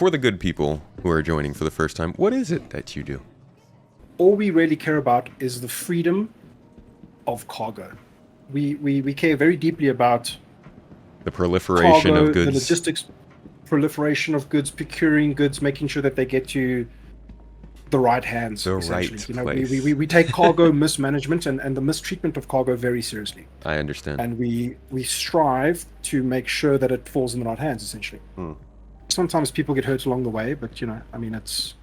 for the good people who are joining for the first time, what is it that you do? All we really care about is the freedom of cargo. We care very deeply about The proliferation cargo, of goods. the logistics, proliferation of goods, procuring goods, making sure that they get to the right hands. The essentially. right You know, place. we take cargo mismanagement and the mistreatment of cargo very seriously. I understand. And we strive to make sure that it falls in the right hands, essentially. Sometimes people get hurt along the way, but, you know, I mean, it's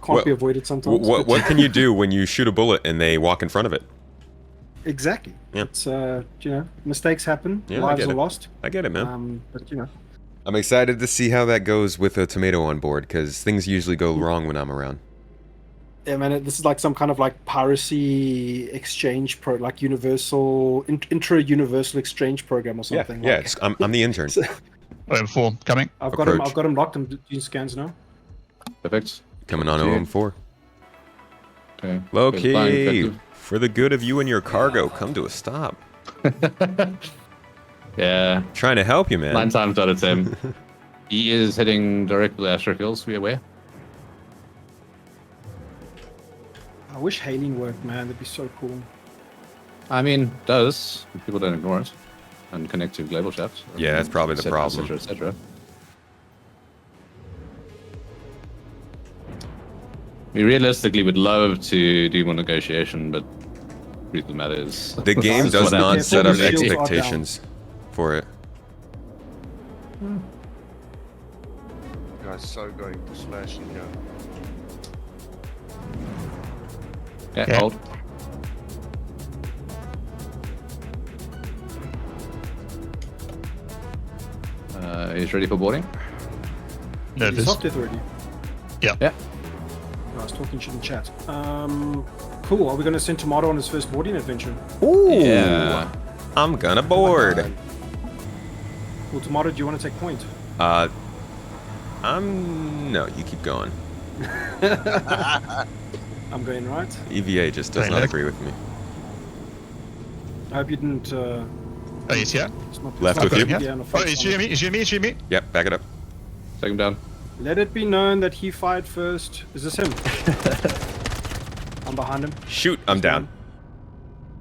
can't be avoided sometimes. What can you do when you shoot a bullet and they walk in front of it? Exactly. Yeah. It's, you know, mistakes happen, Yeah, lives are lost. I get it, man. But, you know. I'm excited to see how that goes with a tomato on board, because things usually go wrong when I'm around. Yeah, man, this is like some kind of like piracy exchange like universal, intra-universal exchange program or something. Yeah, I'm the intern. OM4 coming. I've got him locked. I'm doing scans now. Perfect. Coming on OM4. Okay. Loki, for the good of you and your cargo, come to a stop. Yeah. Trying to help you, man. 9 times out of 10. He is heading directly to Astro Hills, we aware? I wish hailing worked, man. That'd be so cool. I mean, it does, but people don't ignore it and connect to global shafts. Yeah, that's probably the problem. Et cetera. We realistically would love to do more negotiation, but the truth of the matter is... The game this is does what not happens. set up Shields are down. expectations for it. You guys so going to slash and go. Yeah, Yeah. hold. He's ready for boarding? No, He's this. soft death already. Yeah. I was talking shit in chat. Cool. Are we going to send Tomato on his first boarding adventure? Ooh, Yeah. I'm gonna board. Well, Tomato, do you want to take point? No, you keep going. I'm going right. EVA just does Right, not Nick. agree with me. I hope you didn't. Oh, he's here. It's not, Left it's with not you? gonna be on the Oh, face he's on shooting it. me. He's shooting me. He's shooting me. Yep, back it up. Take him down. Let it be known that he fired first. Is this him? I'm behind him. Shoot, I'm down.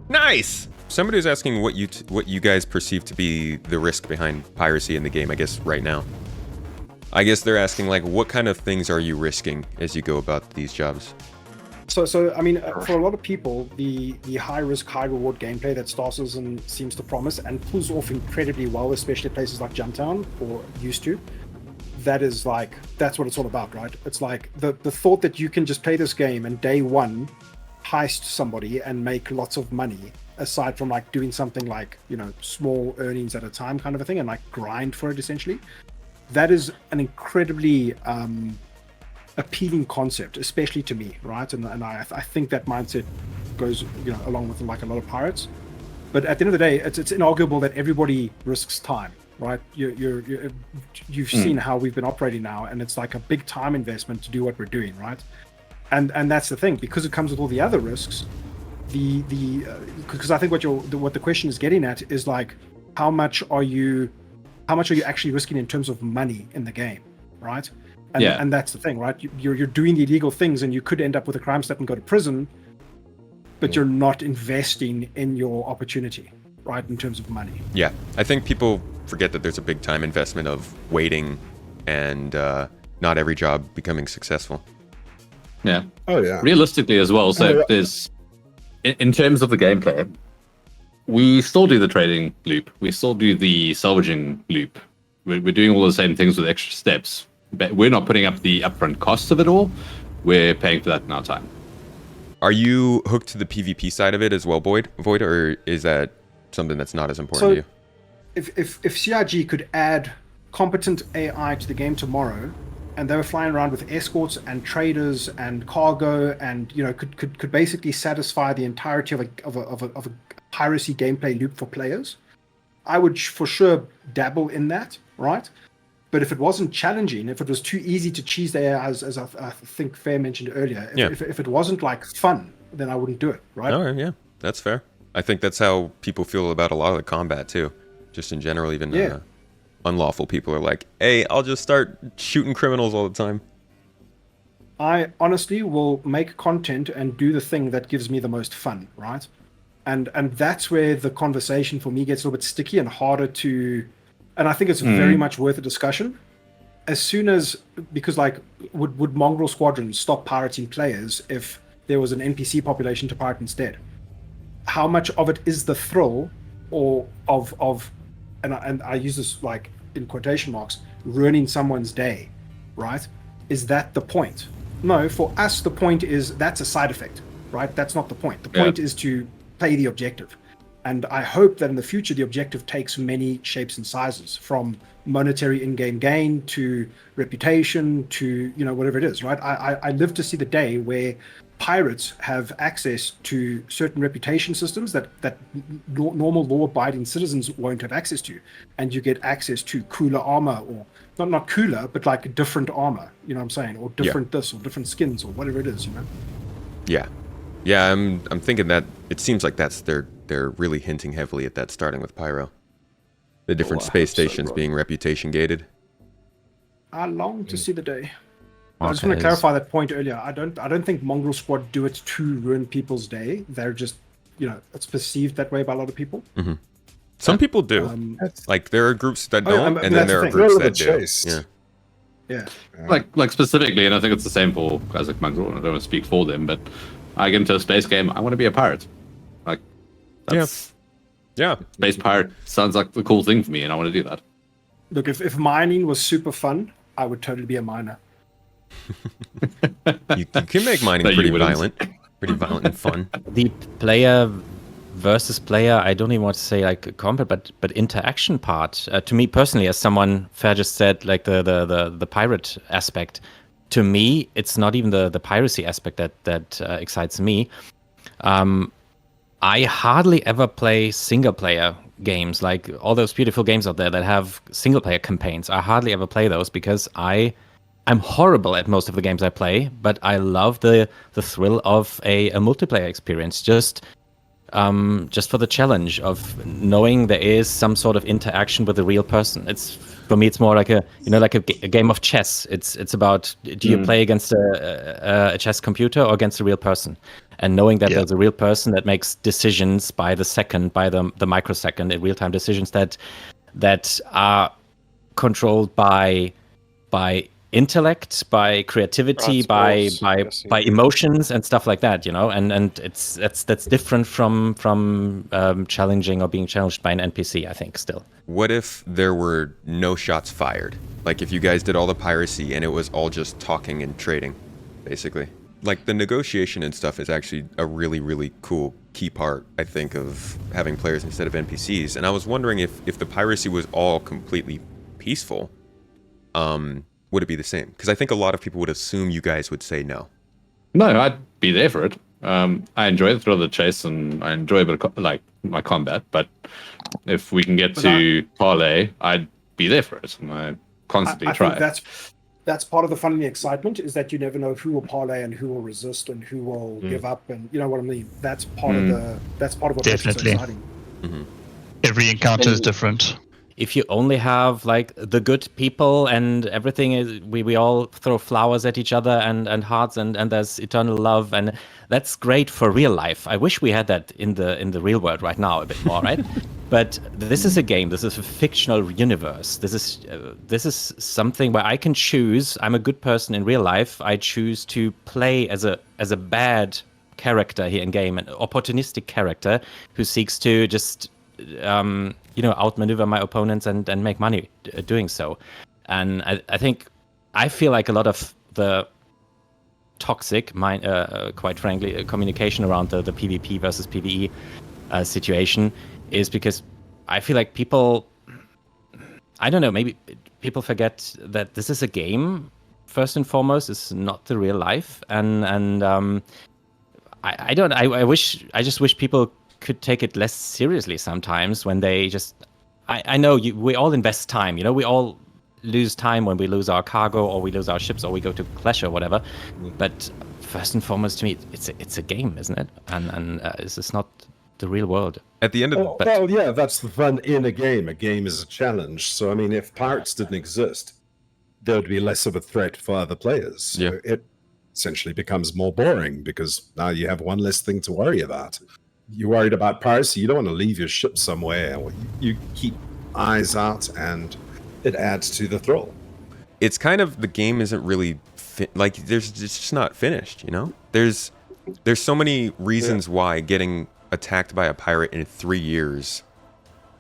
Nice! Somebody's asking what you guys perceive to be the risk behind piracy in the game, I guess, right now. I guess they're asking, like, what kind of things are you risking as you go about these jobs? So I mean, for a lot of people, the high risk, high reward gameplay that Star Citizen seems to promise and pulls off incredibly well, especially places like Jumptown or used to. That's what it's all about, right? It's like the thought that you can just play this game and day one heist somebody and make lots of money, aside from like doing something like, you know, small earnings at a time kind of a thing and like grind for it essentially. That is an incredibly appealing concept, especially to me, right? And I think that mindset goes, you know, along with like a lot of pirates. But at the end of the day, it's inarguable that everybody risks time, right? You've seen how we've been operating now, and it's like a big time investment to do what we're doing, right? And that's the thing, because it comes with all the other risks. Because I think what the question is getting at is like, how much are you actually risking in terms of money in the game, right? And that's the thing, right? You're doing the illegal things, and you could end up with a crime stat and go to prison, but you're not investing in your opportunity, right? In terms of money. Yeah, I think people forget that there's a big time investment of waiting and not every job becoming successful. Yeah. Oh yeah. Realistically as well, so there's... In terms of the gameplay, we still do the trading loop. We still do the salvaging loop. We're doing all the same things with extra steps. But we're not putting up the upfront costs of it all. We're paying for that in our time. Are you hooked to the PvP side of it as well, Void, or is that something that's not as important to you? If CRG could add competent AI to the game tomorrow, and they were flying around with escorts and traders and cargo, and you know could basically satisfy the entirety of a piracy gameplay loop for players, I would for sure dabble in that, right? But if it wasn't challenging, if it was too easy to cheese the AI, as I think Fair mentioned earlier, if it wasn't like fun, then I wouldn't do it, right? All right, yeah, that's fair. I think that's how people feel about a lot of the combat too, just in general, even unlawful people are like, hey, I'll just start shooting criminals all the time? I honestly will make content and do the thing that gives me the most fun, right? And that's where the conversation for me gets a little bit sticky and harder to, and I think it's very much worth a discussion. As soon as, because like, would Mongrel Squadron stop pirating players if there was an NPC population to pirate instead? How much of it is the thrill, or of, and I use this like in quotation marks, ruining someone's day, right? Is that the point? No, for us the point is that's a side effect, right? That's not the point. The point is to play the objective. And I hope that in the future the objective takes many shapes and sizes, from monetary in-game gain to reputation to, you know, whatever it is, right? I live to see the day where pirates have access to certain reputation systems that normal law-abiding citizens won't have access to, and you get access to cooler armor, or not cooler, but like different armor, you know what I'm saying, or different this, or different skins, or whatever it is, you know. Yeah, I'm thinking that it seems like they're really hinting heavily at that, starting with Pyro, the different space stations being reputation gated. I long to see the day. I just want to clarify that point earlier. I don't think Mongrel Squad do it to ruin people's day. They're just, you know, it's perceived that way by a lot of people. Mm-hmm. Some people do. Like there are groups that don't, and then there are groups that do. Yeah. Like specifically, and I think it's the same for guys like Mongrel. I don't want to speak for them, but I get into a space game, I want to be a pirate. Like, that's, yeah. Space pirate sounds like the cool thing for me, and I want to do that. Look, if mining was super fun, I would totally be a miner. You can make mining pretty violent and fun. The player versus player, I don't even want to say like combat, but interaction part. To me personally, as someone Fair just said, like the pirate aspect. To me, it's not even the piracy aspect that excites me. I hardly ever play single player games, like all those beautiful games out there that have single player campaigns. I hardly ever play those because I'm horrible at most of the games I play, but I love the thrill of a multiplayer experience. Just for the challenge of knowing there is some sort of interaction with a real person. For me, it's more like a game of chess. It's about, do you play against a chess computer or against a real person? And knowing that there's a real person that makes decisions by the second, by the microsecond, in real-time decisions that are controlled by intellect, by creativity, by emotions and stuff like that, you know, and that's different from challenging or being challenged by an NPC, I think, still. What if there were no shots fired? Like if you guys did all the piracy and it was all just talking and trading, basically. Like the negotiation and stuff is actually a really, really cool key part, I think, of having players instead of NPCs. And I was wondering if the piracy was all completely peaceful, would it be the same? Because I think a lot of people would assume you guys would say no. No, I'd be there for it. I enjoy the thrill of the chase, and I enjoy a bit of like my combat. But if we can get to parlay, I'd be there for it, and I constantly try. I think that's part of the fun and the excitement, is that you never know who will parlay and who will resist and who will give up, and you know what I mean. That's part of what makes it so exciting. Mm-hmm. Every encounter is different. If you only have like the good people and everything is, we all throw flowers at each other and hearts and there's eternal love, and that's great for real life. I wish we had that in the real world right now a bit more, right? But this is a game. This is a fictional universe. This is something where I can choose. I'm a good person in real life. I choose to play as a bad character here in game, an opportunistic character who seeks to just outmaneuver my opponents and make money doing so. And I feel like a lot of the toxic, quite frankly, communication around the PvP versus PvE situation is because I feel like people, I don't know, maybe people forget that this is a game first and foremost. It's not the real life, and I just wish people could take it less seriously sometimes when they just, I know we all invest time, you know, we all lose time when we lose our cargo or we lose our ships or we go to clash or whatever, but first and foremost to me it's a game, isn't it? And this is not the real world. At the end of Well, yeah, that's the fun in a game. A game is a challenge. So, I mean, if pirates didn't exist, there would be less of a threat for other players. So Yeah. it essentially becomes more boring because now you have one less thing to worry about. You're worried about piracy. You don't want to leave your ship somewhere. You keep eyes out, and it adds to the thrill. it's kind of, the game isn't really like it's just not finished, you know. There's so many reasons why getting attacked by a pirate in 3 years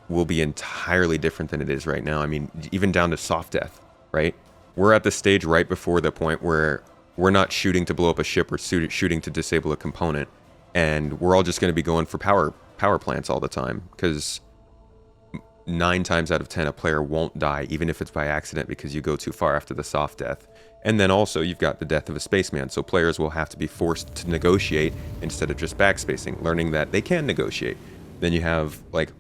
will be entirely different than it is right now. I mean, even down to soft death, right? We're at the stage right before the point where we're not shooting to blow up a ship or shooting to disable a component, and we're all just going to be going for power plants all the time, because 9 times out of 10 a player won't die, even if it's by accident, because you go too far after the soft death. And then also you've got the death of a spaceman, so players will have to be forced to negotiate instead of just backspacing, learning that they can negotiate. Then you have like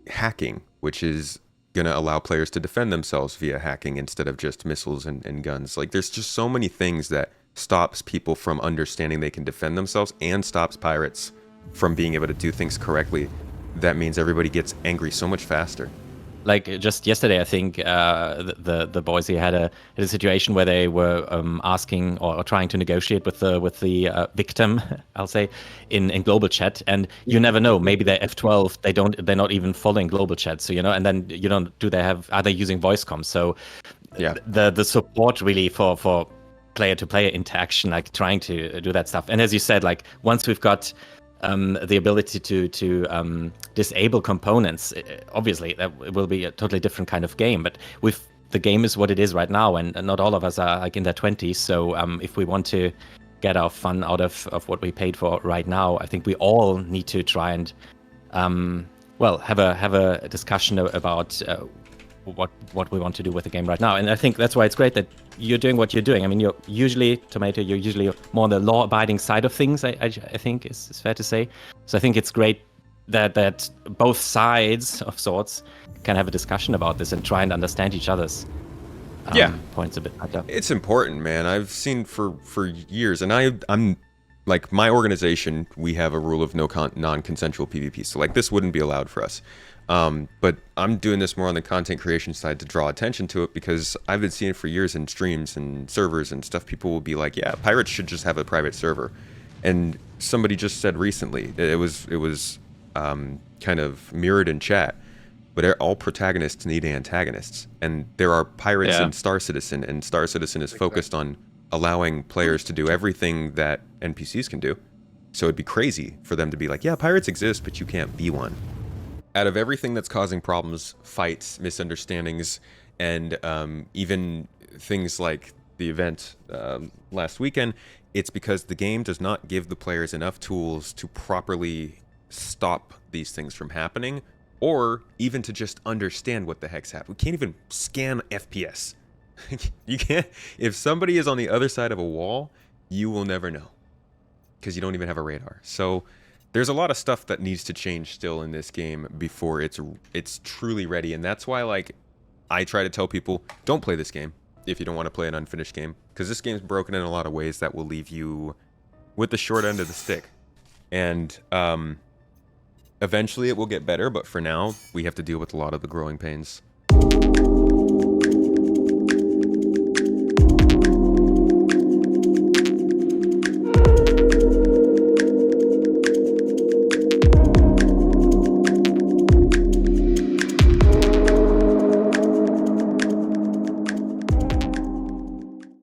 hacking, which is going to allow players to defend themselves via hacking instead of just missiles and guns. Like, there's just so many things that stops people from understanding they can defend themselves, and stops pirates from being able to do things correctly. That means everybody gets angry so much faster. Like just yesterday, I think the boys here had a situation where they were asking or trying to negotiate with the victim, I'll say, in global chat, and you never know. Maybe they're F12. They're not even following global chat. So and then are they using voice comms? So Yeah, the support really for player to player interaction, like trying to do that stuff. And as you said, like once we've got the ability to disable components, obviously that will be a totally different kind of game. But the game is what it is right now, and not all of us are like in their 20s. So if we want to get our fun out of what we paid for right now, I think we all need to try and have a discussion about what we want to do with the game right now. And I think that's why it's great that you're doing what you're doing. I mean, you're usually more on the law-abiding side of things, I think is fair to say. So I think it's great that both sides of sorts can have a discussion about this and try and understand each other's points a bit better. it's important, man. I've seen for years, and I'm like, my organization, we have a rule of non-consensual PvP, so like this wouldn't be allowed for us. But I'm doing this more on the content creation side to draw attention to it, because I've been seeing it for years in streams and servers and stuff. People will be like, yeah, pirates should just have a private server. And somebody just said recently, it was kind of mirrored in chat, but all protagonists need antagonists. And there are pirates in Star Citizen, and Star Citizen is focused on allowing players to do everything that NPCs can do. So it'd be crazy for them to be like, yeah, pirates exist, but you can't be one. Out of everything that's causing problems, fights, misunderstandings, and even things like the event last weekend, it's because the game does not give the players enough tools to properly stop these things from happening, or even to just understand what the heck's happening. We can't even scan FPS. You can't. If somebody is on the other side of a wall, you will never know, because you don't even have a radar. So there's a lot of stuff that needs to change still in this game before it's truly ready. And that's why, like, I try to tell people, don't play this game if you don't want to play an unfinished game, because this game's broken in a lot of ways that will leave you with the short end of the stick. And eventually it will get better, but for now we have to deal with a lot of the growing pains.